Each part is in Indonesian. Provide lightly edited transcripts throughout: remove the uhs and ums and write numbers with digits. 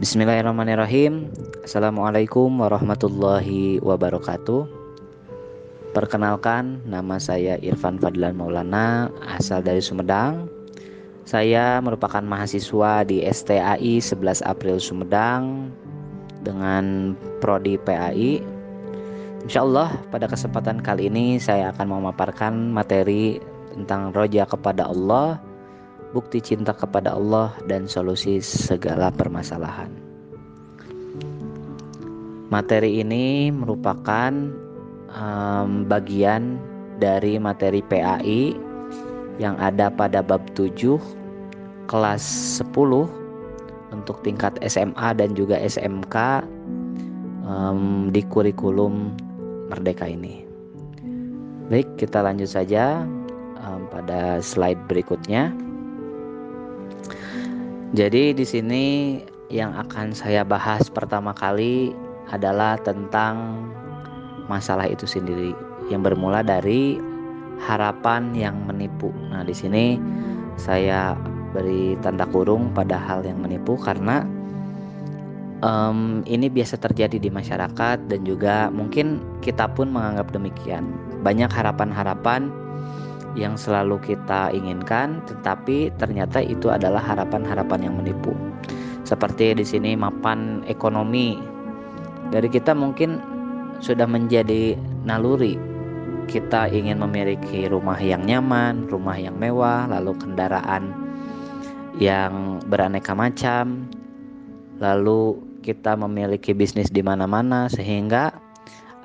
Bismillahirrahmanirrahim. Assalamualaikum warahmatullahi wabarakatuh. Perkenalkan, nama saya Irfan Fadlan Maulana, asal dari Sumedang. Saya merupakan mahasiswa di STAI 11 April Sumedang dengan prodi PAI. Insyaallah pada kesempatan kali ini saya akan memaparkan materi tentang roja kepada Allah, bukti cinta kepada Allah, dan solusi segala permasalahan. Materi ini merupakan bagian dari materi PAI yang ada pada bab 7 kelas 10 untuk tingkat SMA dan juga SMK di kurikulum Merdeka ini. Baik, kita lanjut saja pada slide berikutnya. Jadi di sini yang akan saya bahas pertama kali adalah tentang masalah itu sendiri yang bermula dari harapan yang menipu. Nah, di sini saya beri tanda kurung pada hal yang menipu karena ini biasa terjadi di masyarakat dan juga mungkin kita pun menganggap demikian. Banyak harapan-harapan yang selalu kita inginkan, tetapi ternyata itu adalah harapan-harapan yang menipu. Seperti di sini mapan ekonomi dari kita mungkin sudah menjadi naluri. Kita ingin memiliki rumah yang nyaman, rumah yang mewah, lalu kendaraan yang beraneka macam, lalu kita memiliki bisnis di mana-mana sehingga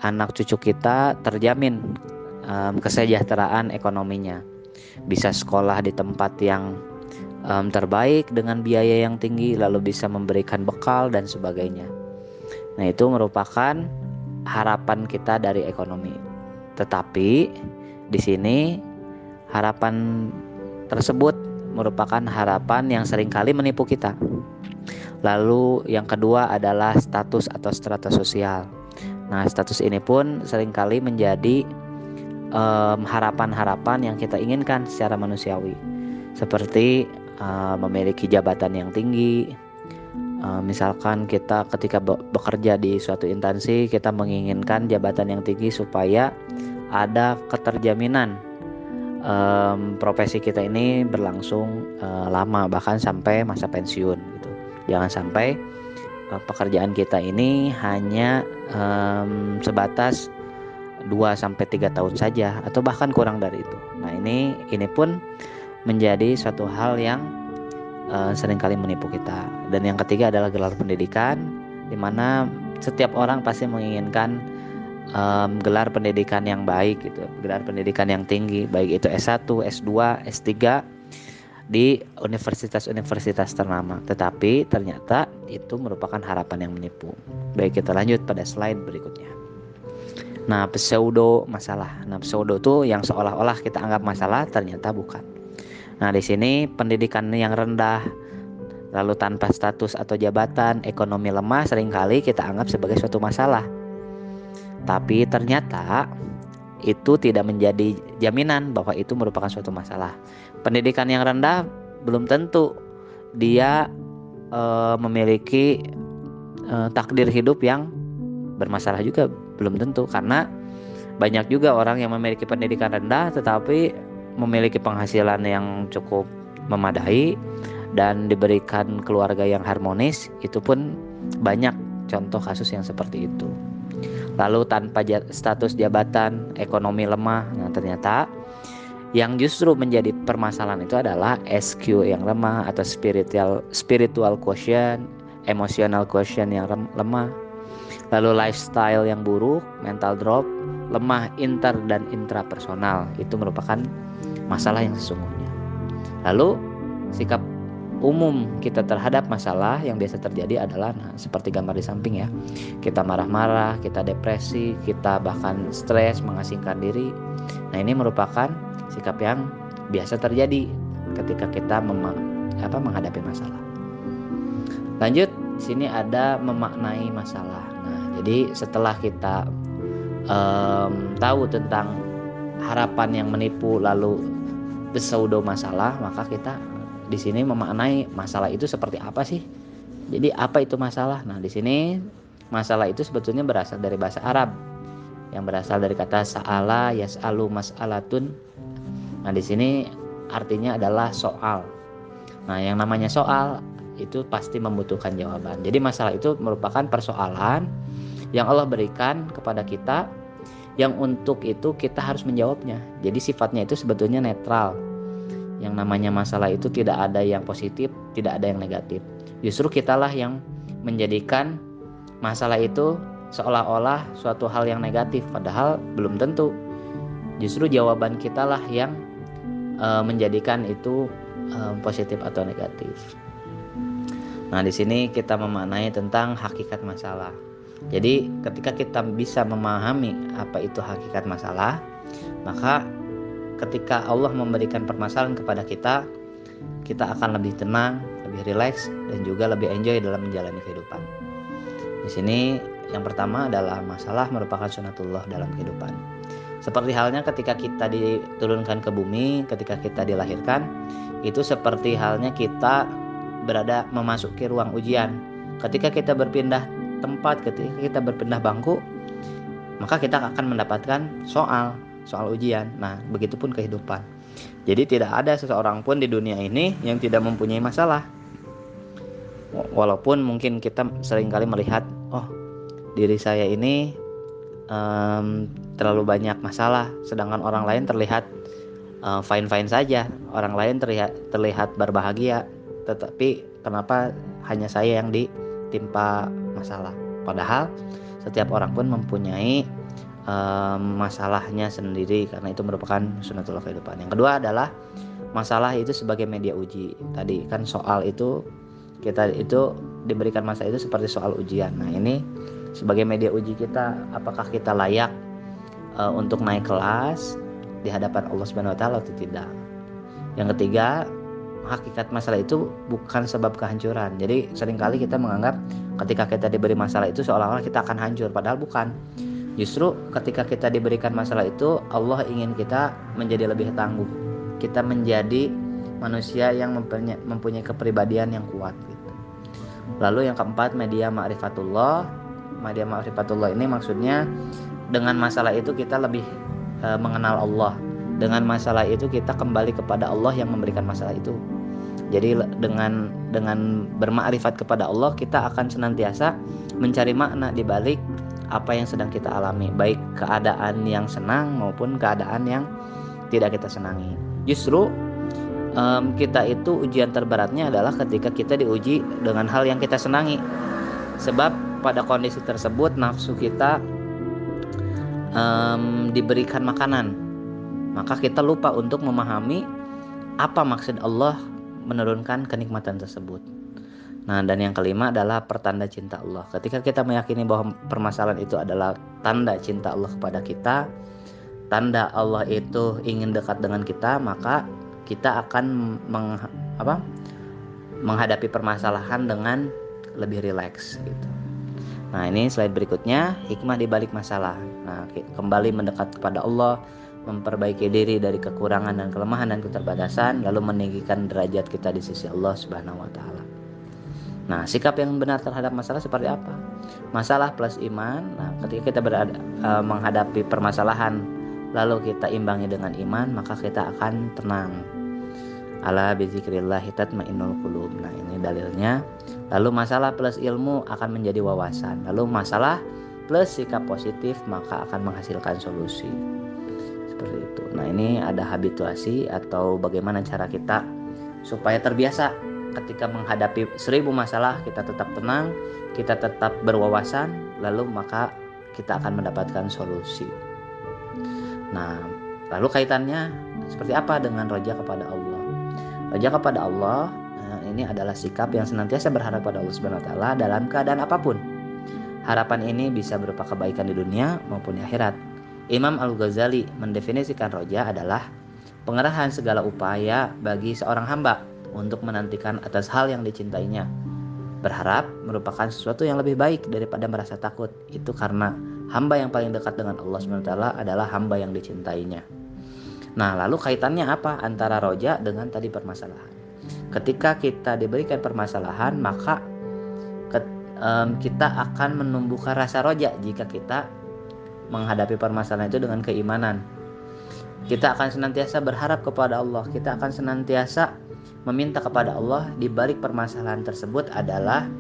anak cucu kita terjamin kesejahteraan ekonominya, bisa sekolah di tempat yang terbaik dengan biaya yang tinggi, lalu bisa memberikan bekal dan sebagainya. Nah, itu merupakan harapan kita dari ekonomi. Tetapi di sini harapan tersebut merupakan harapan yang seringkali menipu kita. Lalu yang kedua adalah status atau strata sosial. Nah, status ini pun seringkali menjadi harapan-harapan yang kita inginkan secara manusiawi, seperti memiliki jabatan yang tinggi. Misalkan kita ketika bekerja di suatu instansi, kita menginginkan jabatan yang tinggi supaya ada keterjaminan profesi kita ini berlangsung lama, bahkan sampai masa pensiun gitu. Jangan sampai pekerjaan kita ini hanya sebatas 2-3 tahun saja atau bahkan kurang dari itu. Nah, ini pun menjadi suatu hal yang seringkali menipu kita. Dan yang ketiga adalah gelar pendidikan, di mana setiap orang pasti menginginkan gelar pendidikan yang baik gitu, gelar pendidikan yang tinggi, baik itu S1, S2, S3 di universitas-universitas ternama. Tetapi ternyata itu merupakan harapan yang menipu. Baik, kita lanjut pada slide berikutnya. Nah, pseudo masalah. Nah, pseudo itu yang seolah-olah kita anggap masalah, ternyata bukan. Nah, di sini pendidikan yang rendah, lalu tanpa status atau jabatan, ekonomi lemah seringkali kita anggap sebagai suatu masalah. Tapi ternyata itu tidak menjadi jaminan bahwa itu merupakan suatu masalah. Pendidikan yang rendah belum tentu dia memiliki takdir hidup yang bermasalah juga, belum tentu, karena banyak juga orang yang memiliki pendidikan rendah tetapi memiliki penghasilan yang cukup memadai dan diberikan keluarga yang harmonis. Itu pun banyak contoh kasus yang seperti itu. Lalu tanpa status jabatan, ekonomi lemah. Nah, ternyata yang justru menjadi permasalahan itu adalah SQ yang lemah atau spiritual quotient, emotional quotient yang lemah. Lalu lifestyle yang buruk, mental drop, lemah inter dan intrapersonal. Itu merupakan masalah yang sesungguhnya. Lalu sikap umum kita terhadap masalah yang biasa terjadi adalah seperti gambar di samping ya. Kita marah-marah, kita depresi, kita bahkan stres, mengasingkan diri. Nah, ini merupakan sikap yang biasa terjadi ketika kita menghadapi masalah. Lanjut, di sini ada memaknai masalah. Nah, jadi setelah kita tahu tentang harapan yang menipu lalu pseudo masalah, maka kita di sini memaknai masalah itu seperti apa sih? Jadi apa itu masalah? Nah, di sini masalah itu sebetulnya berasal dari bahasa Arab yang berasal dari kata sa'ala yas'alu mas'alatun. Nah, di sini artinya adalah soal. Nah, yang namanya soal itu pasti membutuhkan jawaban. Jadi masalah itu merupakan persoalan yang Allah berikan kepada kita, yang untuk itu kita harus menjawabnya. Jadi sifatnya itu sebetulnya netral. Yang namanya masalah itu tidak ada yang positif, tidak ada yang negatif. Justru kitalah yang menjadikan masalah itu seolah-olah suatu hal yang negatif, padahal belum tentu. Justru jawaban kitalah yang menjadikan itu positif atau negatif. Nah, di sini kita memaknai tentang hakikat masalah. Jadi, ketika kita bisa memahami apa itu hakikat masalah, maka ketika Allah memberikan permasalahan kepada kita, kita akan lebih tenang, lebih rileks, dan juga lebih enjoy dalam menjalani kehidupan. Di sini yang pertama adalah masalah merupakan sunatullah dalam kehidupan. Seperti halnya ketika kita diturunkan ke bumi, ketika kita dilahirkan, itu seperti halnya kita berada memasuki ruang ujian. Ketika kita berpindah tempat, ketika kita berpindah bangku, maka kita akan mendapatkan soal ujian. Nah, begitupun kehidupan. Jadi tidak ada seseorang pun di dunia ini yang tidak mempunyai masalah. Walaupun mungkin kita seringkali melihat, oh, diri saya ini terlalu banyak masalah, sedangkan orang lain terlihat fine-fine saja, orang lain terlihat berbahagia, tetapi kenapa hanya saya yang ditimpa masalah? Padahal setiap orang pun mempunyai masalahnya sendiri, karena itu merupakan sunatullah kehidupan. Yang kedua adalah masalah itu sebagai media uji. Tadi kan soal itu, kita itu diberikan masalah itu seperti soal ujian. Nah, ini sebagai media uji kita, apakah kita layak untuk naik kelas di hadapan Allah Subhanahu wa taala atau tidak. Yang ketiga, hakikat masalah itu bukan sebab kehancuran. Jadi seringkali kita menganggap ketika kita diberi masalah itu seolah-olah kita akan hancur, padahal bukan. Justru ketika kita diberikan masalah itu, Allah ingin kita menjadi lebih tangguh. Kita menjadi manusia yang mempunyai kepribadian yang kuat gitu. Lalu yang keempat, media ma'rifatullah. Media ma'rifatullah ini maksudnya dengan masalah itu kita lebih mengenal Allah. Dengan masalah itu kita kembali kepada Allah yang memberikan masalah itu. Jadi dengan bermakrifat kepada Allah, kita akan senantiasa mencari makna di balik apa yang sedang kita alami, baik keadaan yang senang maupun keadaan yang tidak kita senangi. Justru kita itu ujian terberatnya adalah ketika kita diuji dengan hal yang kita senangi. Sebab pada kondisi tersebut nafsu kita diberikan makanan, maka kita lupa untuk memahami apa maksud Allah menurunkan kenikmatan tersebut. Nah, dan yang kelima adalah pertanda cinta Allah. Ketika kita meyakini bahwa permasalahan itu adalah tanda cinta Allah kepada kita, tanda Allah itu ingin dekat dengan kita, maka kita akan menghadapi permasalahan dengan lebih rileks gitu. Nah, ini slide berikutnya, hikmah di balik masalah. Nah, kembali mendekat kepada Allah, memperbaiki diri dari kekurangan dan kelemahan dan keterbatasan, lalu meninggikan derajat kita di sisi Allah Subhanahu wa taala. Nah, sikap yang benar terhadap masalah seperti apa? Masalah plus iman. Nah, ketika kita menghadapi permasalahan lalu kita imbangi dengan iman, maka kita akan tenang. Ala bizikrillahi tatmainnul qulub. Nah, ini dalilnya. Lalu masalah plus ilmu akan menjadi wawasan. Lalu masalah plus sikap positif maka akan menghasilkan solusi. Seperti itu. Nah, ini ada habituasi atau bagaimana cara kita supaya terbiasa ketika menghadapi 1000 masalah kita tetap tenang, kita tetap berwawasan, lalu maka kita akan mendapatkan solusi. Nah, lalu kaitannya seperti apa dengan roja kepada Allah? Roja kepada Allah ini adalah sikap yang senantiasa berharap pada Allah Subhanahu wa taala dalam keadaan apapun. Harapan ini bisa berupa kebaikan di dunia maupun di akhirat. Imam Al-Ghazali mendefinisikan roja adalah pengerahan segala upaya bagi seorang hamba untuk menantikan atas hal yang dicintainya. Berharap merupakan sesuatu yang lebih baik daripada merasa takut. Itu karena hamba yang paling dekat dengan Allah SWT adalah hamba yang dicintainya. Nah, lalu kaitannya apa antara roja dengan tadi permasalahan? Ketika kita diberikan permasalahan, maka kita akan menumbuhkan rasa roja jika kita menghadapi permasalahan itu dengan keimanan. Kita akan senantiasa berharap kepada Allah, kita akan senantiasa meminta kepada Allah di balik permasalahan tersebut adalah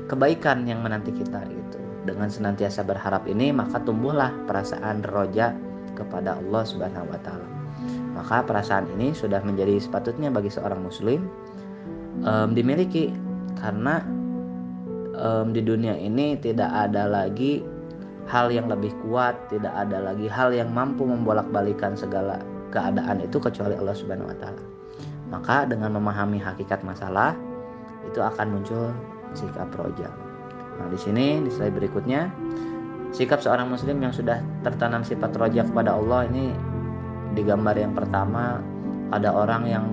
kebaikan yang menanti kita gitu. Dengan senantiasa berharap ini maka tumbuhlah perasaan roja kepada Allah Subhanahu wa taala. Maka perasaan ini sudah menjadi sepatutnya bagi seorang muslim dimiliki, karena di dunia ini tidak ada lagi hal yang lebih kuat, tidak ada lagi hal yang mampu membolak-balikan segala keadaan itu kecuali Allah Subhanahu wa taala. Maka dengan memahami hakikat masalah itu akan muncul sikap roja. Nah, di sini di slide berikutnya, sikap seorang muslim yang sudah tertanam sifat roja kepada Allah ini di gambar yang pertama ada orang yang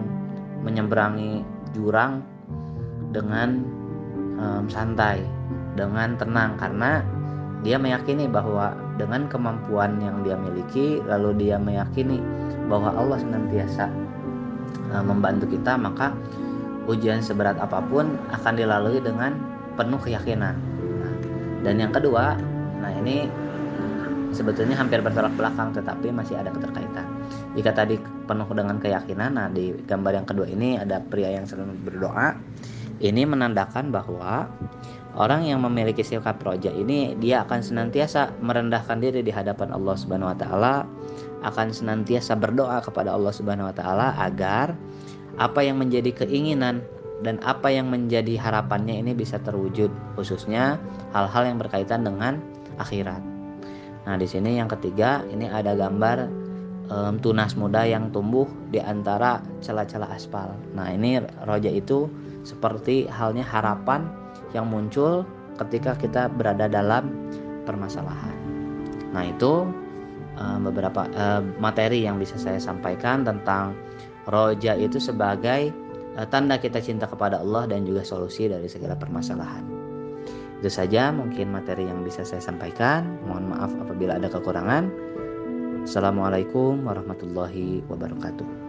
menyeberangi jurang dengan santai, dengan tenang, karena dia meyakini bahwa dengan kemampuan yang dia miliki, lalu dia meyakini bahwa Allah senantiasa membantu kita, maka ujian seberat apapun akan dilalui dengan penuh keyakinan. Dan yang kedua, nah ini sebetulnya hampir bertolak belakang tetapi masih ada keterkaitan. Jika tadi penuh dengan keyakinan, nah di gambar yang kedua ini ada pria yang selalu berdoa. Ini menandakan bahwa orang yang memiliki sikap roja ini dia akan senantiasa merendahkan diri di hadapan Allah Subhanahu wa taala, akan senantiasa berdoa kepada Allah Subhanahu wa taala agar apa yang menjadi keinginan dan apa yang menjadi harapannya ini bisa terwujud, khususnya hal-hal yang berkaitan dengan akhirat. Nah, di sini yang ketiga ini ada gambar tunas muda yang tumbuh di antara celah-celah aspal. Nah, ini roja itu seperti halnya harapan yang muncul ketika kita berada dalam permasalahan. Nah, itu beberapa materi yang bisa saya sampaikan tentang roja itu sebagai tanda kita cinta kepada Allah dan juga solusi dari segala permasalahan. Itu saja mungkin materi yang bisa saya sampaikan. Mohon maaf apabila ada kekurangan. Assalamualaikum warahmatullahi wabarakatuh.